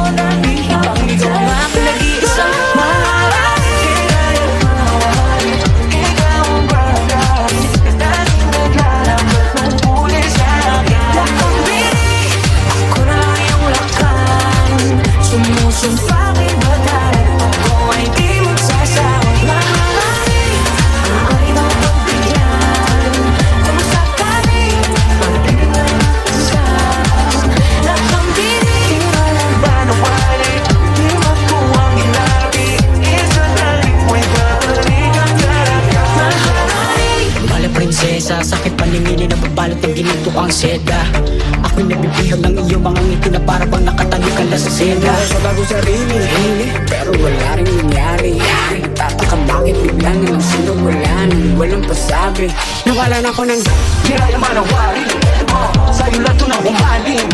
Ibang ikaw ang aking nag-iisang maharani. Ikaw ang bagay na laging naglalambot ng huli sa'kin. Lakambiri, ako na iyong lakan. Sumusumpang ibatan, ako ay di magsasawang maharani. Ako ay mapagbigyan, kung sakaling pag-ibig na nagsas. Lakambiri, tinalang ba na wali? Di makuwang ilabi, isa na rin mo'y babalikan talaga. Maharani. Bala prinsesa, sakit paninginin na babalot ng ginito ang seda. Ako'y nabibihag ng iyong mga ngiti na para bang nakatalikal na sa seda. Sa bago sarili, pero wala rin nangyari. Nagtataka bakit bigla na lang sinubulan. Walang pasabi, nawalan ako ng Di kaya manawari, sa'yo lang ito nang humaling.